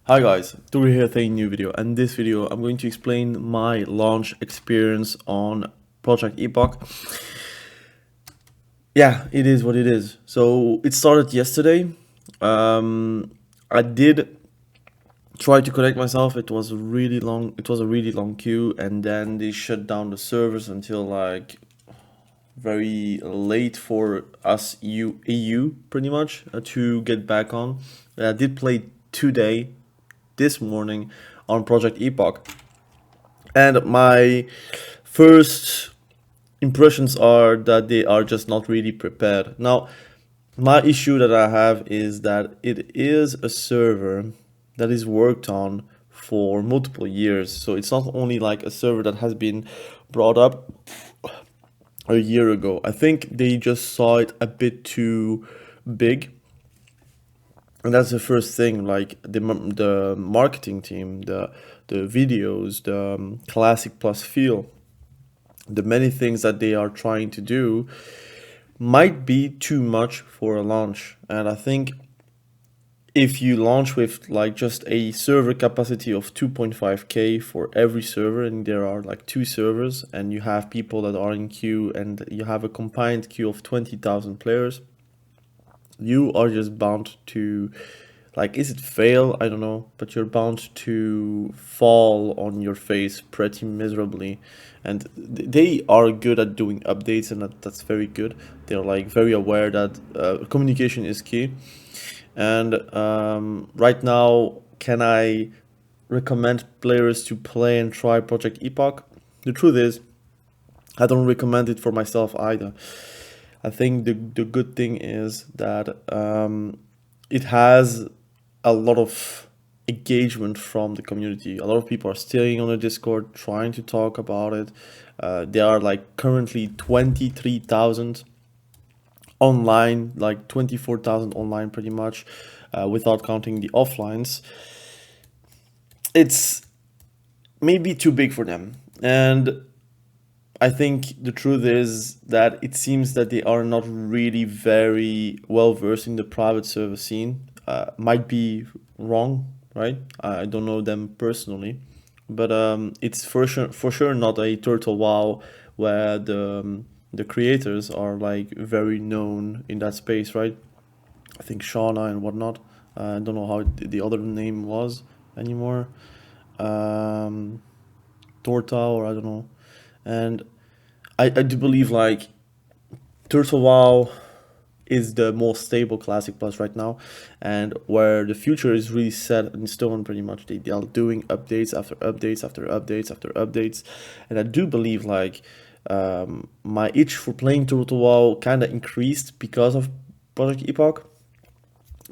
Hi guys, Turi here with a new video, and this video I'm going to explain my launch experience on Project Epoch. Yeah, it is what it is. So it started yesterday. I did try to connect myself. It was really long. It was a really long queue, and then they shut down the servers until like very late for us EU pretty much to get back on. I did play today, this morning, on Project Epoch. And my first impressions are that they are just not really prepared. Now, my issue that I have is that it is a server that is worked on for multiple years. So it's not only like a server that has been brought up a year ago. I think they just saw it a bit too big. And that's the first thing, like the marketing team, the videos, the classic plus feel, the many things that they are trying to do might be too much for a launch. And I think if you launch with like just a server capacity of 2.5k for every server, and there are like two servers, and you have people that are in queue, and you have a combined queue of 20,000 players, you are just bound to, like, is it fail? I don't know, but you're bound to fall on your face pretty miserably. And they are good at doing updates, and that's very good. They're like very aware that communication is key. And right now, can I recommend players to play and try Project Epoch? The truth is, I don't recommend it for myself either. I think the good thing is that it has a lot of engagement from the community. A lot of people are staying on the Discord trying to talk about it. There are like currently 23,000 online, like 24,000 online pretty much, without counting the offlines. It's maybe too big for them. And I think the truth is that it seems that they are not really very well versed in the private server scene. Might be wrong, right? I don't know them personally, but it's for sure not a Turtle WoW where the creators are like very known in that space, right? I think Shauna and whatnot. I don't know how the other name was anymore. Um, Torta, or I don't know. And I do believe like Turtle WoW is the most stable Classic Plus right now, and where the future is really set in stone pretty much. They are doing updates after updates after updates after updates, and I do believe like my itch for playing Turtle WoW kind of increased because of Project Epoch,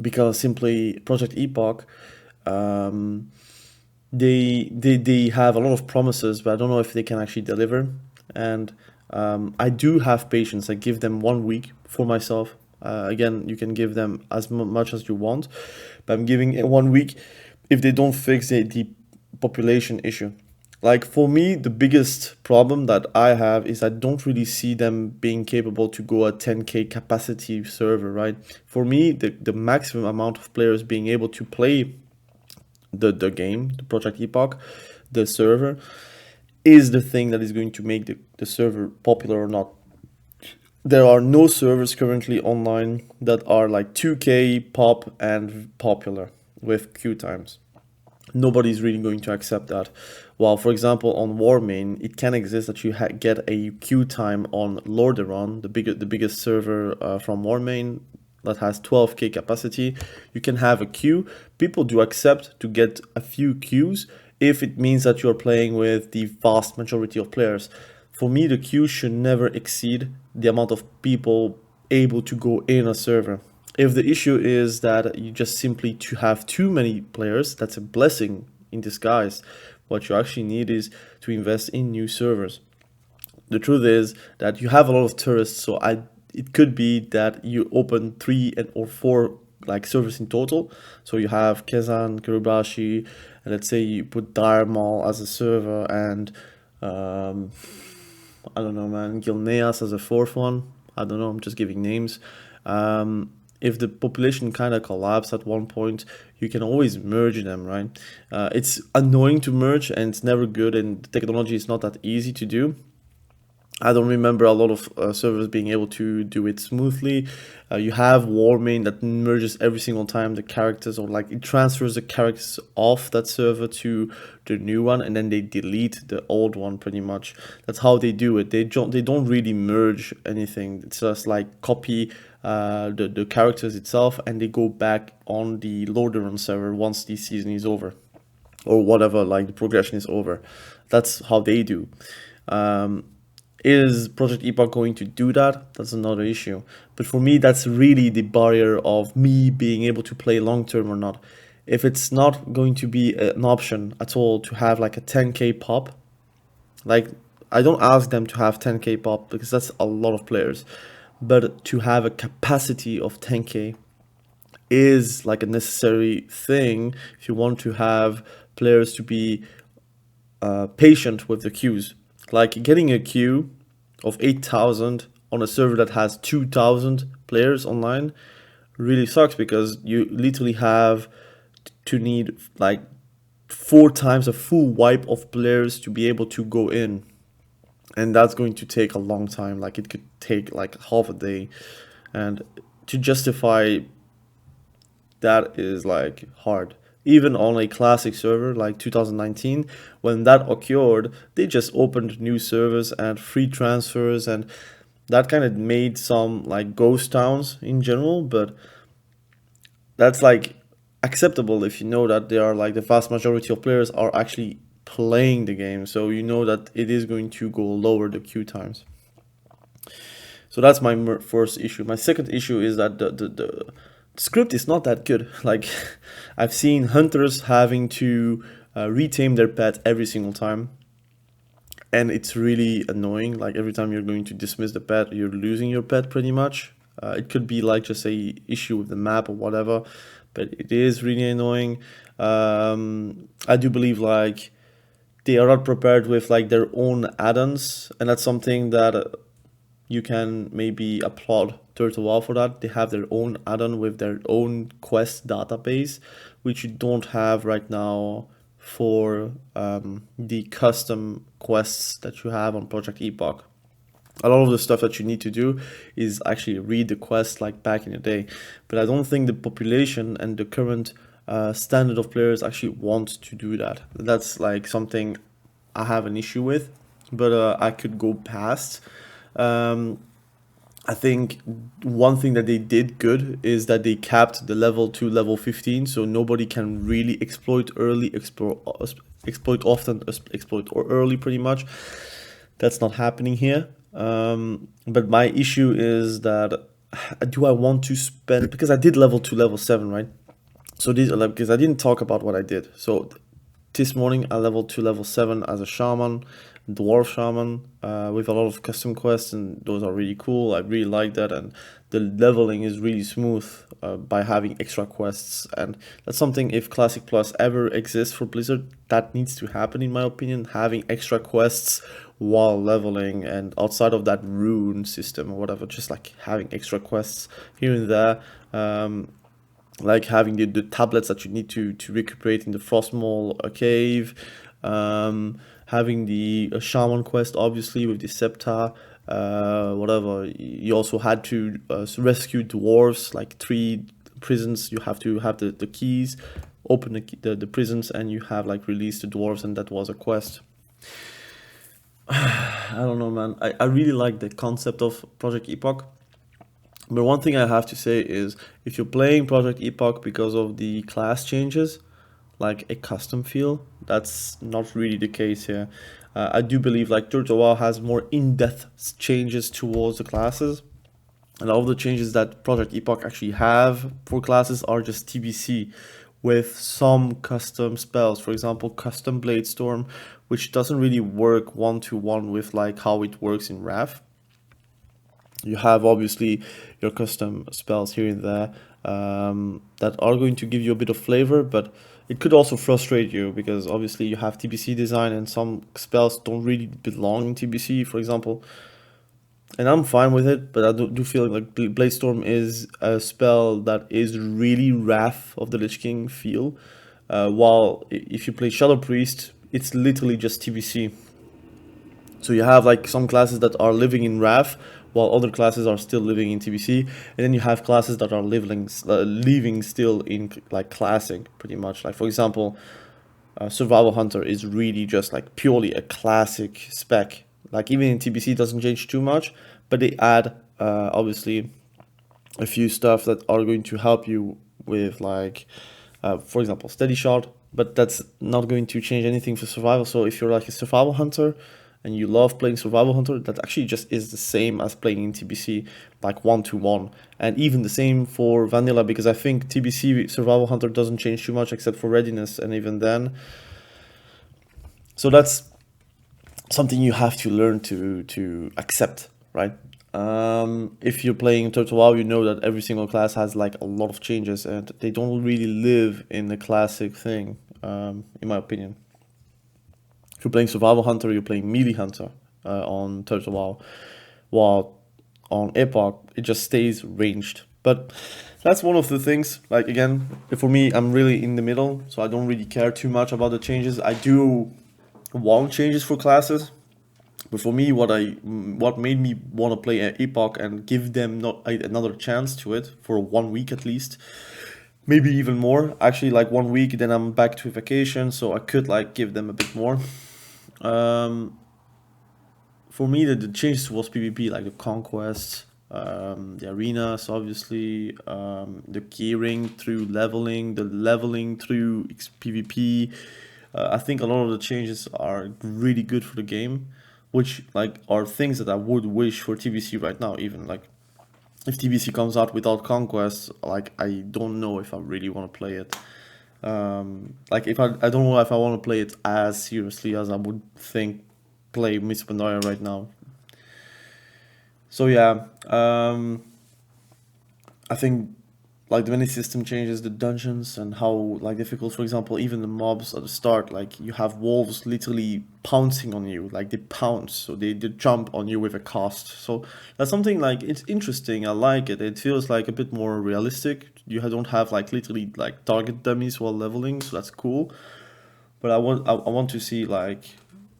because simply Project Epoch, um, they have a lot of promises, but I don't know if they can actually deliver. And I do have patience. I give them 1 week for myself. Again, you can give them as much as you want, but I'm giving it 1 week if they don't fix the population issue. Like for me, the biggest problem that I have is I don't really see them being capable to go a 10k capacity server, right? For me, the maximum amount of players being able to play the game, the Project Epoch, the server, is the thing that is going to make the server popular or not. There are no servers currently online that are like 2k pop and popular with queue times. Nobody's really going to accept that. While, for example, on Warmain, it can exist that you get a queue time on Lordaeron, the biggest server from Warmain, that has 12k capacity. You can have a queue. People do accept to get a few queues if it means that you're playing with the vast majority of players. For me, the queue should never exceed the amount of people able to go in a server. If the issue is that you just simply to have too many players, that's a blessing in disguise. What you actually need is to invest in new servers. The truth is that you have a lot of tourists, so it could be that you open 3 or 4 like servers in total. So you have Kezan, Kirubashi, and let's say you put Diremal as a server, and um, I don't know, man, Gilneas as a fourth one. I don't know, I'm just giving names. if the population kind of collapse at one point, you can always merge them, right? It's annoying to merge, and it's never good, and the technology is not that easy to do. I don't remember a lot of servers being able to do it smoothly. You have Warmain that merges every single time the characters, or like it transfers the characters off that server to the new one, and then they delete the old one pretty much. That's how they do it. They don't really merge anything. It's just like copy the characters itself, and they go back on the Lordaeron server once the season is over, or whatever, like the progression is over. That's how they do. Um, is Project Epoch going to do that? That's another issue. But for me, that's really the barrier of me being able to play long term or not. If it's not going to be an option at all to have like a 10k pop, like I don't ask them to have 10k pop because that's a lot of players, but to have a capacity of 10k is like a necessary thing if you want to have players to be patient with the queues. Like getting a queue of 8,000 on a server that has 2,000 players online really sucks, because you literally have to need like 4 times a full wipe of players to be able to go in. And that's going to take a long time. Like it could take like half a day. And to justify that is like hard. Even on a classic server like 2019, when that occurred, they just opened new servers and free transfers, and that kind of made some like ghost towns in general. But that's like acceptable if you know that they are like the vast majority of players are actually playing the game, so you know that it is going to go lower the queue times. So that's my first issue. My second issue is that the script is not that good. Like I've seen hunters having to retame their pet every single time, and it's really annoying. Like every time you're going to dismiss the pet, you're losing your pet pretty much. It could be like just a issue with the map or whatever, but it is really annoying. I do believe like they are not prepared with like their own add-ons, and that's something that you can maybe applaud Turtle Wow for that. They have their own add-on with their own quest database, which you don't have right now for the custom quests that you have on Project Epoch. A lot of the stuff that you need to do is actually read the quest like back in the day, but I don't think the population and the current standard of players actually want to do that. That's like something I have an issue with, but I could go past. Um, I think one thing that they did good is that they capped the level to level 15, so nobody can really exploit early, exploit often, exploit or early pretty much. That's not happening here. But my issue is that do I want to spend, because I did level 2, level 7, right? So these are like, because I didn't talk about what I did. So this morning I leveled to level 7 as a shaman, dwarf shaman, with a lot of custom quests, and those are really cool. I really like that, and the leveling is really smooth by having extra quests, and that's something, if Classic Plus ever exists for Blizzard, that needs to happen in my opinion, having extra quests while leveling, and outside of that rune system or whatever, just like having extra quests here and there. Like having the tablets that you need to recuperate in the Frostmaw cave, having the shaman quest obviously with the septa, whatever. You also had to rescue dwarves, like 3 prisons. You have to have the keys, open the prisons, and you have like released the dwarves, and that was a quest. I don't know, man. I really like the concept of Project Epoch. But one thing I have to say is, if you're playing Project Epoch because of the class changes, like a custom feel, that's not really the case here. I do believe like Turtle Wow has more in-depth changes towards the classes. And all of the changes that Project Epoch actually have for classes are just TBC, with some custom spells. For example, custom Blade Storm, which doesn't really work one-to-one with like how it works in Wrath. You have obviously your custom spells here and there that are going to give you a bit of flavor, but it could also frustrate you, because obviously you have TBC design and some spells don't really belong in TBC. For example, and I'm fine with it. But I do feel like Blade Storm is a spell that is really Wrath of the Lich King feel. While if you play Shadow Priest, it's literally just TBC. So you have like some classes that are living in Wrath, while other classes are still living in TBC, and then you have classes that are living still in like Classic, pretty much. Like for example, Survival Hunter is really just like purely a Classic spec. Like even in TBC, it doesn't change too much, but they add obviously a few stuff that are going to help you with like, for example, Steady Shot, but that's not going to change anything for survival. So if you're like a survival hunter and you love playing survival hunter, that actually just is the same as playing in TBC, like 1-to-1, and even the same for vanilla, because I think TBC survival hunter doesn't change too much except for readiness, and even then. So that's something you have to learn to accept, right? If you're playing Total WoW, you know that every single class has like a lot of changes, and they don't really live in the classic thing, in my opinion. If you're playing Survival Hunter, you're playing Melee Hunter on Total WoW, while on Epoch it just stays ranged. But that's one of the things. Like again, for me, I'm really in the middle, so I don't really care too much about the changes. I do want changes for classes, but for me, what made me want to play Epoch and give them not another chance to it for 1 week at least, maybe even more. Actually, like 1 week, then I'm back to vacation, so I could like give them a bit more. Um, for me, the changes was PvP, like the conquest, the arenas, obviously, the gearing through leveling, the leveling through PvP. I think a lot of the changes are really good for the game, which like are things that I would wish for TBC right now. Even like if TBC comes out without conquest, like I don't know if I really want to play it. Like if I don't know if I want to play it as seriously as I would think play Miss Pandaria right now. So yeah, I think like the many system changes, the dungeons and how like difficult, for example, even the mobs at the start, like you have wolves literally pouncing on you, like they pounce, so they jump on you with a cast. So that's something like it's interesting. I like it. It feels like a bit more realistic. You don't have like literally like target dummies while leveling, so that's cool. But I want to see like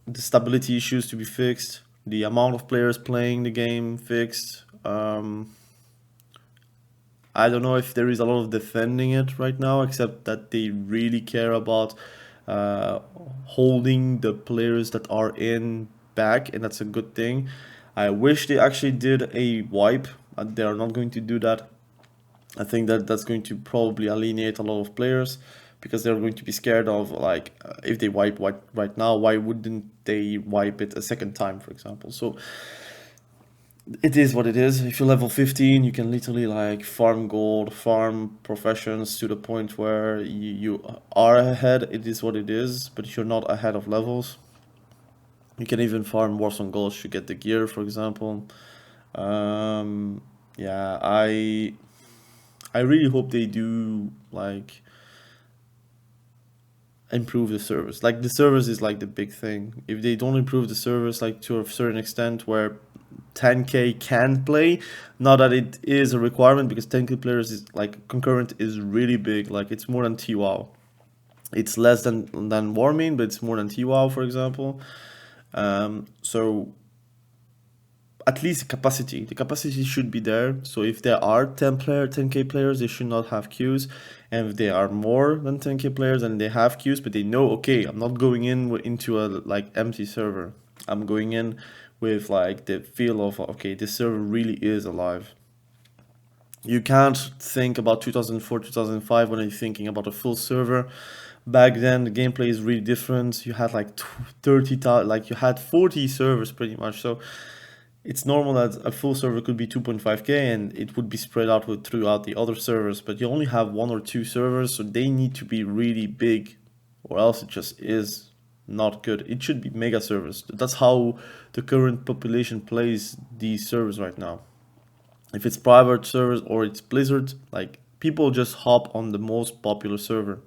the stability issues to be fixed, the amount of players playing the game fixed. I don't know if there is a lot of defending it right now, except that they really care about uh, holding the players that are in back, and that's a good thing. I wish they actually did a wipe. They are not going to do that. I think that that's going to probably alienate a lot of players because they're going to be scared of like if they wipe right now, why wouldn't they wipe it a second time, for example? So it is what it is. If you're level 15, you can literally like farm gold, farm professions to the point where you are ahead. It is what it is. But if you're not ahead of levels, you can even farm Warzone gold to get the gear, for example. Yeah, I really hope they do like improve the service. Like the service is like the big thing. If they don't improve the service like to a certain extent where 10k can play, not that it is a requirement because 10k players is like concurrent is really big. Like it's more than TWoW. It's less than Warming, but it's more than TWoW, for example. So at least capacity. The capacity should be there. So if there are 10k players, they should not have queues. And if there are more than 10k players and they have queues, but they know, okay, I'm not going into a like empty server. I'm going in with like the feel of okay, this server really is alive. You can't think about 2004, 2005 when you're thinking about a full server. Back then, the gameplay is really different. You had like 30, like you had 40 servers pretty much. So it's normal that a full server could be 2.5k and it would be spread out throughout the other servers, but you only have one or two servers, so they need to be really big, or else it just is not good. It should be mega servers. That's how the current population plays these servers right now. If it's private servers or it's Blizzard, like people just hop on the most popular server.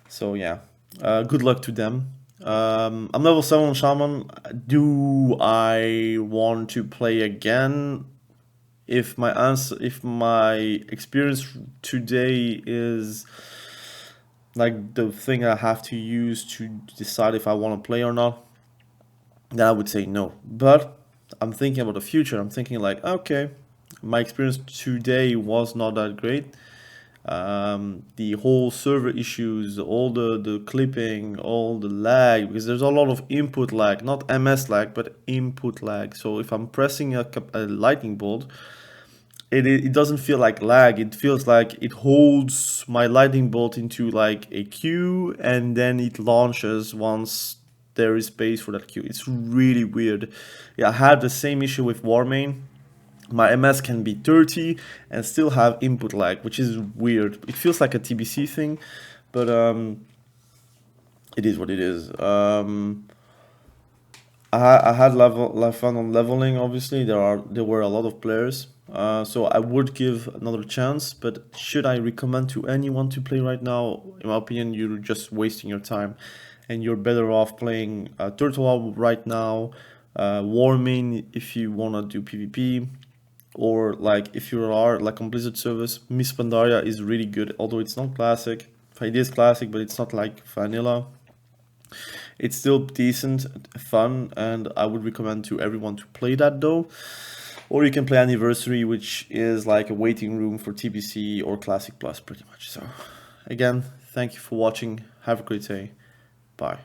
So yeah, good luck to them. I'm level 7 on Shaman. Do I want to play again? If my experience today is like the thing I have to use to decide if I want to play or not, then I would say no. But I'm thinking about the future. I'm thinking like, okay, my experience today was not that great. The whole server issues, all the clipping, all the lag, because there's a lot of input lag, not MS lag, but input lag. So if I'm pressing a lightning bolt, it doesn't feel like lag. It feels like it holds my lightning bolt into like a queue, and then it launches once there is space for that queue. It's really weird. Yeah, I had the same issue with Warmane. My MS can be 30 and still have input lag, which is weird. It feels like a TBC thing, but it is what it is. I had fun on leveling. Obviously, there were a lot of players, so I would give another chance. But should I recommend to anyone to play right now? In my opinion, you're just wasting your time, and you're better off playing Turtle Isle right now, Warming if you wanna do PvP, or like if you are like on Blizzard service, Miss Pandaria is really good. Although it's not classic, it is classic, but it's not like vanilla. It's still decent, fun, and I would recommend to everyone to play that though. Or you can play Anniversary, which is like a waiting room for TBC or Classic Plus pretty much. So again, thank you for watching. Have a great day. Bye.